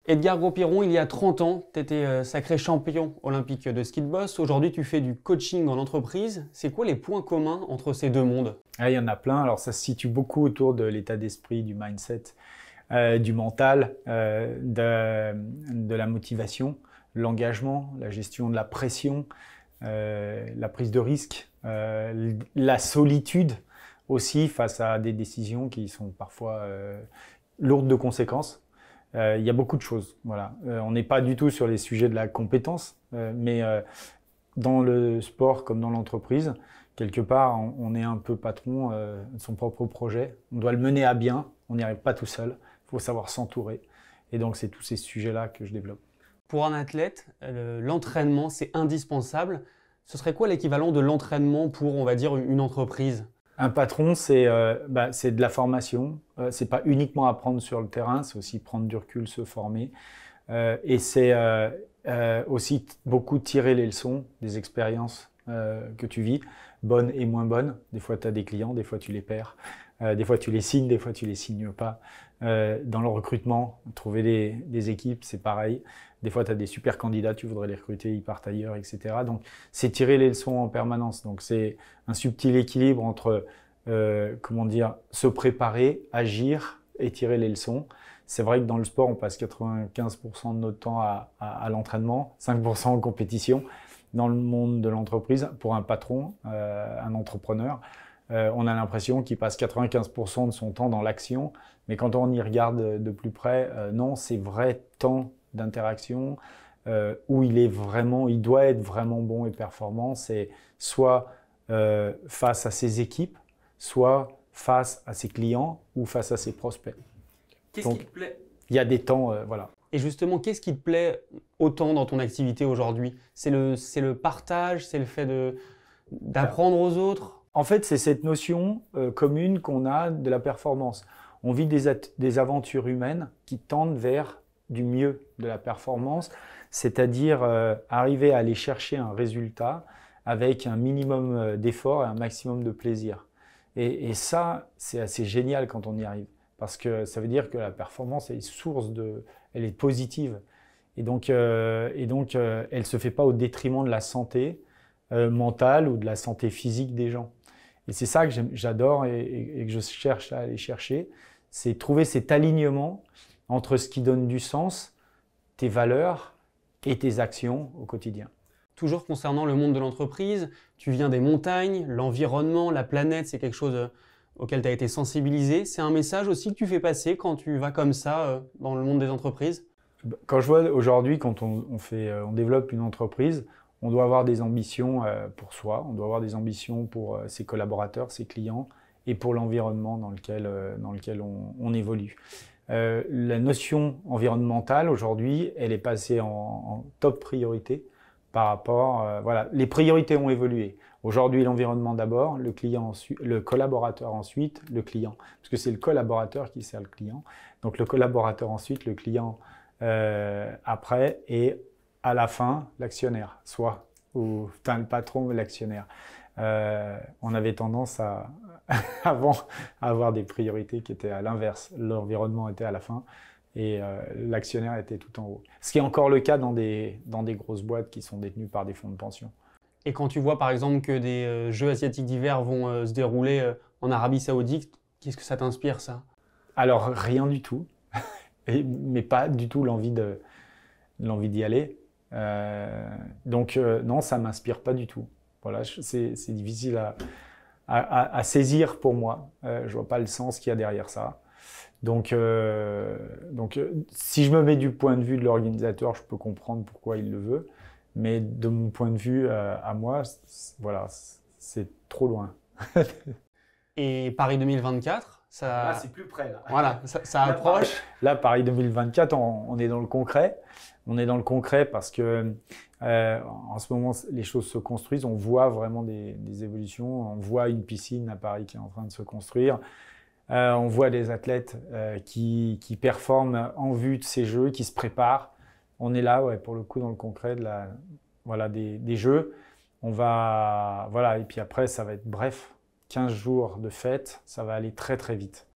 Edgar Gros-Piron, il y a 30 ans, tu étais sacré champion olympique de ski de boss. Aujourd'hui, tu fais du coaching en entreprise. C'est quoi les points communs entre ces deux mondes? Ah, il y en a plein. Alors, ça se situe beaucoup autour de l'état d'esprit, du mindset, du mental, de la motivation, l'engagement, la gestion de la pression, la prise de risque, la solitude aussi face à des décisions qui sont parfois lourdes de conséquences. Il y a beaucoup de choses. Voilà. On n'est pas du tout sur les sujets de la compétence, mais dans le sport comme dans l'entreprise, quelque part, on est un peu patron de son propre projet. On doit le mener à bien. On n'y arrive pas tout seul. Il faut savoir s'entourer. Et donc, c'est tous ces sujets-là que je développe. Pour un athlète, l'entraînement, c'est indispensable. Ce serait quoi l'équivalent de l'entraînement pour, on va dire, une entreprise? Un patron, c'est de la formation. C'est pas uniquement apprendre sur le terrain, c'est aussi prendre du recul, se former. Et c'est aussi beaucoup tirer les leçons des expériences que tu vis, bonnes et moins bonnes. Des fois, tu as des clients, des fois, tu les perds. Des fois, tu les signes, des fois, tu les signes pas. Dans le recrutement, trouver des équipes, c'est pareil. Des fois, tu as des super candidats, tu voudrais les recruter, ils partent ailleurs, etc. Donc, c'est tirer les leçons en permanence. Donc, c'est un subtil équilibre entre, comment dire, se préparer, agir et tirer les leçons. C'est vrai que dans le sport, on passe 95% de notre temps à l'entraînement, 5% en compétition. Dans le monde de l'entreprise, pour un patron, un entrepreneur, on a l'impression qu'il passe 95% de son temps dans l'action. Mais quand on y regarde de plus près, non, c'est vrai temps d'interaction où il doit être vraiment bon et performant. C'est soit face à ses équipes, soit face à ses clients ou face à ses prospects. Qu'est-ce qui te plaît? Il y a des temps, voilà. Et justement, qu'est-ce qui te plaît autant dans ton activité aujourd'hui? C'est le partage, c'est le fait d'apprendre aux autres? En fait, c'est cette notion commune qu'on a de la performance. On vit des aventures humaines qui tendent vers du mieux de la performance, c'est-à-dire arriver à aller chercher un résultat avec un minimum d'effort et un maximum de plaisir. Et ça, c'est assez génial quand on y arrive, parce que ça veut dire que la performance est elle est positive. Et donc, elle ne se fait pas au détriment de la santé mentale ou de la santé physique des gens. Et c'est ça que j'adore et que je cherche à aller chercher, c'est trouver cet alignement entre ce qui donne du sens, tes valeurs et tes actions au quotidien. Toujours concernant le monde de l'entreprise, tu viens des montagnes, l'environnement, la planète, c'est quelque chose auquel tu as été sensibilisé. C'est un message aussi que tu fais passer quand tu vas comme ça dans le monde des entreprises? Quand je vois aujourd'hui, quand on développe une entreprise, on doit avoir des ambitions pour soi, on doit avoir des ambitions pour ses collaborateurs, ses clients et pour l'environnement dans lequel on évolue. La notion environnementale aujourd'hui, elle est passée en top priorité par rapport, voilà, les priorités ont évolué. Aujourd'hui, l'environnement d'abord, le collaborateur ensuite, le client. Parce que c'est le collaborateur qui sert le client. Donc le collaborateur ensuite, le client après et à la fin, l'actionnaire, ou le patron ou l'actionnaire. On avait tendance avant à avoir des priorités qui étaient à l'inverse. L'environnement était à la fin et l'actionnaire était tout en haut. Ce qui est encore le cas dans des grosses boîtes qui sont détenues par des fonds de pension. Et quand tu vois par exemple que des Jeux asiatiques d'hiver vont se dérouler en Arabie Saoudite, qu'est-ce que ça t'inspire ça? Alors rien du tout, mais pas du tout l'envie d'y aller. Non, ça m'inspire pas du tout. Voilà, c'est difficile à saisir pour moi. Je vois pas le sens qu'il y a derrière ça. Donc, si je me mets du point de vue de l'organisateur, je peux comprendre pourquoi il le veut. Mais de mon point de vue à moi, voilà, c'est trop loin. Et Paris 2024, ça... Là, c'est plus près. Là. Voilà, ça approche. Là, Paris 2024, on est dans le concret. On est dans le concret parce que en ce moment, les choses se construisent. On voit vraiment des évolutions. On voit une piscine à Paris qui est en train de se construire. On voit des athlètes qui performent en vue de ces Jeux, qui se préparent. On est là, ouais, pour le coup, dans le concret des Jeux. Voilà, et puis après, ça va être bref. 15 jours de fête, ça va aller très très vite.